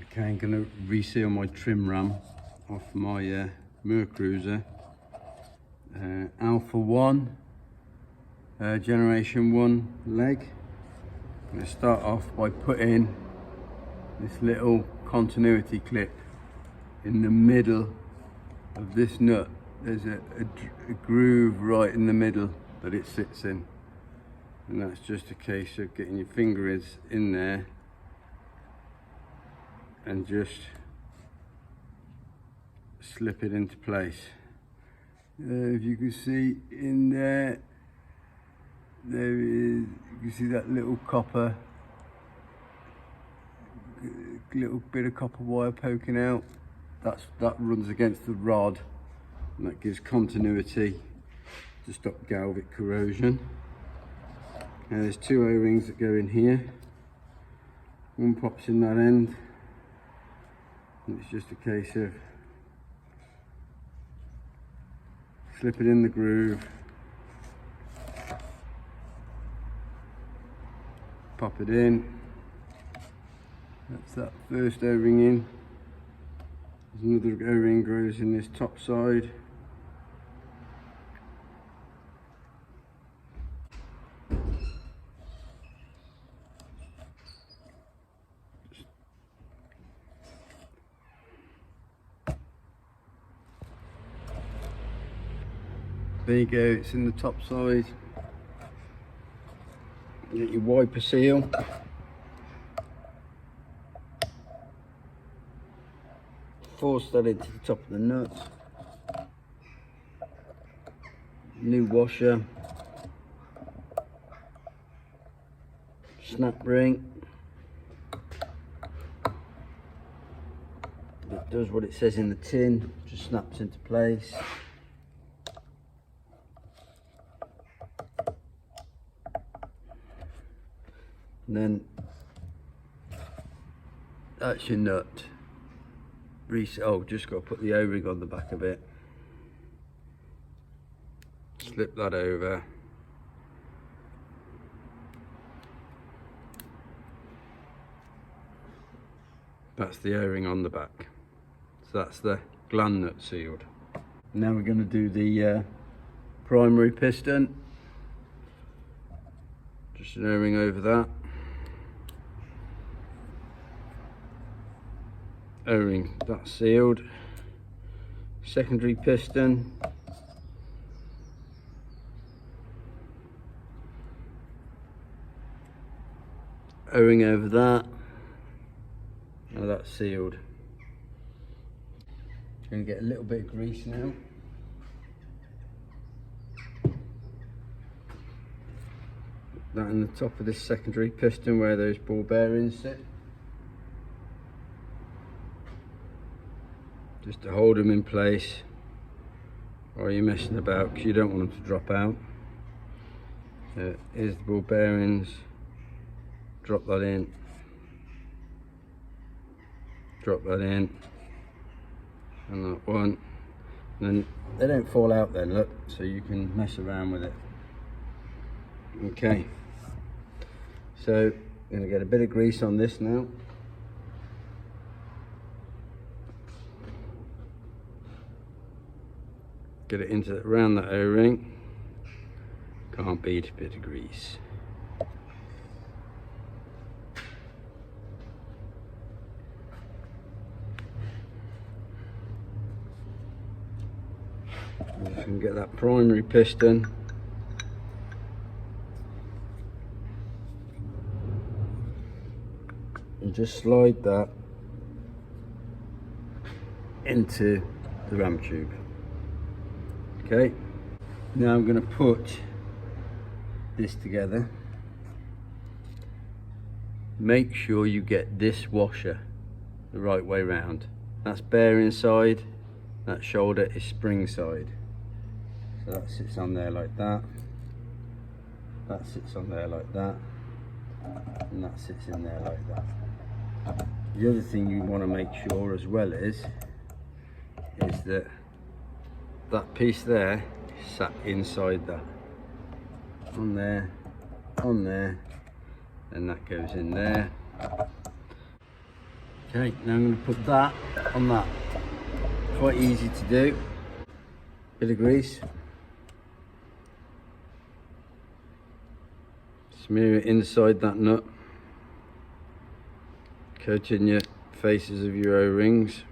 Okay, I'm going to reseal my trim ram off my Mercruiser Alpha 1 Generation 1 leg. I'm going to start off by putting this little continuity clip in the middle of this nut. There's a groove right in the middle that it sits in, and that's just a case of getting your fingers in there and just slip it into place. If you can see in there, there is, you can see that little copper, little bit of copper wire poking out. That runs against the rod, and that gives continuity to stop galvic corrosion. And there's two O-rings that go in here. One pops in that end, and it's just a case of slip it in the groove, pop it in. That's that first O-ring in. There's another O-ring goes in this top side. There you go, it's in the top side. You get your wiper seal. Force that into the top of the nut. New washer. Snap ring. It does what it says in the tin, just snaps into place. And then that's your nut. Oh, just got to put the O-ring on the back of it. Slip that over. That's the O-ring on the back. So that's the gland nut sealed. Now we're going to do the primary piston. Just an O-ring over that. O-ring, that's sealed. Secondary piston. O-ring over that. Now that's sealed. Going to get a little bit of grease now. Put that in the top of this secondary piston where those ball bearings sit. Just to hold them in place while you're messing about, because you don't want them to drop out. So here's the ball bearings. Drop that in. Drop that in. And that one. And then they don't fall out then, look, so you can mess around with it. Okay. So I'm going to get a bit of grease on this now. Get it into around that O-ring. Can't beat a bit of grease. I'm just going to get that primary piston. And just slide that into the ram tube. Okay, now I'm going to put this together. Make sure you get this washer the right way round. That's bearing side, that shoulder is spring side. So that sits on there like that. That sits on there like that. And that sits in there like that. The other thing you want to make sure as well is that that piece there sat inside that. On there, and that goes in there. Okay, now I'm going to put that on that. Quite easy to do. Bit of grease. Smear it inside that nut. Coating your faces of your O-rings.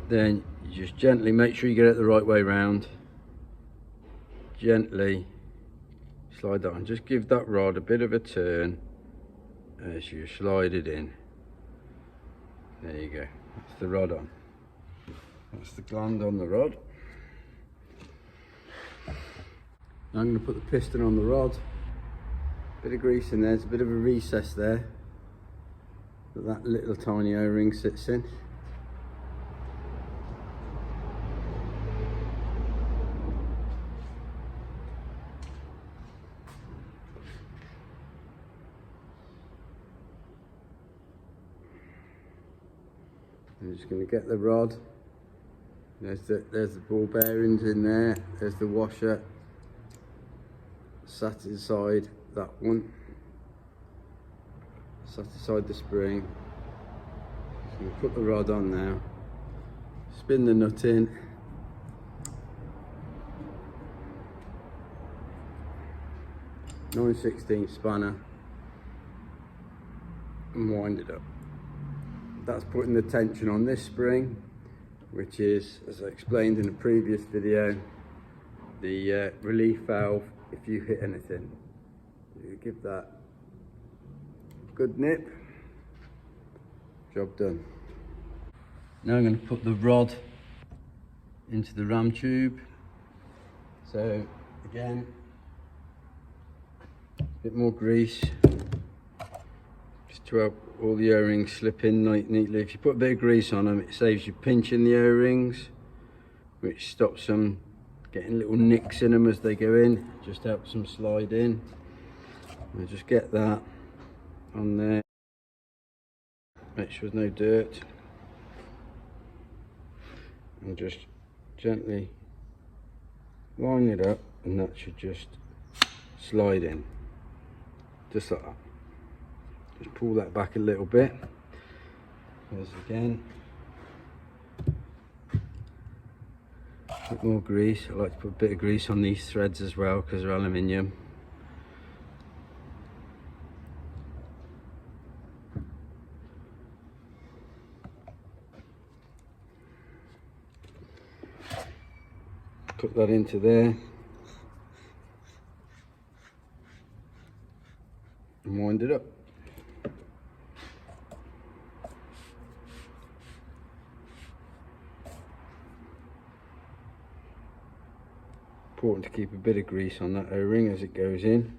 Then you just gently make sure you get it the right way round. Gently slide that on. Just give that rod a bit of a turn as you slide it in. There you go. That's the rod on. That's the gland on the rod. Now I'm going to put the piston on the rod. Bit of grease in there. There's a bit of a recess there that little tiny O-ring sits in. I'm just going to get the rod. There's the ball bearings in there. There's the washer. Sat inside that one. Sat inside the spring. So I'm going to put the rod on now. Spin the nut in. .9/16 spanner. And wind it up. That's putting the tension on this spring, which is, as I explained in a previous video, the relief valve if you hit anything. You give that a good nip, job done. Now I'm going to put the rod into the ram tube. So again, a bit more grease, just to help all the O-rings slip in neatly. If you put a bit of grease on them, it saves you pinching the O-rings, which stops them getting little nicks in them as they go in. Just helps them slide in. I'll just get that on there. Make sure there's no dirt. And just gently line it up, and that should just slide in. Just like that. Just pull that back a little bit. There's again. A bit more grease. I like to put a bit of grease on these threads as well because they're aluminium. Put that into there. And wind it up. Important to keep a bit of grease on that O-ring as it goes in.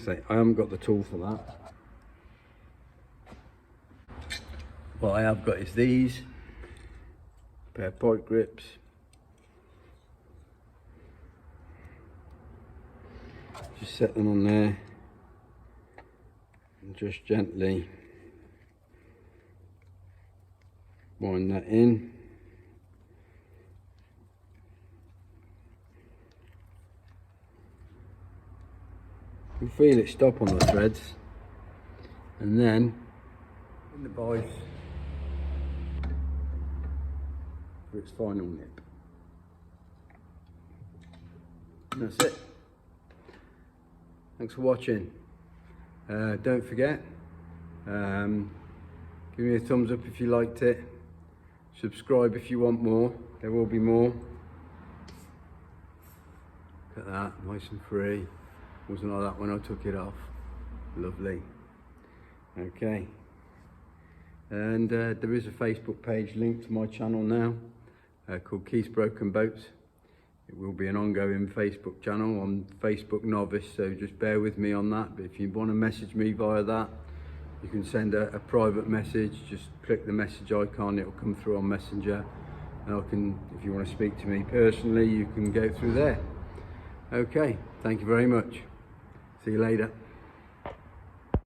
Like I haven't got the tool for that. What I have got is these pair of pipe grips. Just set them on there and just gently wind that in. You can feel it stop on the threads, and then in the vise for its final nip. And that's it. Thanks for watching. Don't forget, give me a thumbs up if you liked it. Subscribe if you want more. There will be more. Look at that, nice and free. Wasn't like that when I took it off. Lovely. Okay. And there is a Facebook page linked to my channel now called Keith's Broken Boats. It will be an ongoing Facebook channel. I'm Facebook novice, so just bear with me on that. But if you want to message me via that, you can send a private message. Just click the message icon, it'll come through on Messenger. And I can, if you want to speak to me personally, you can go through there. Okay, thank you very much. See you later.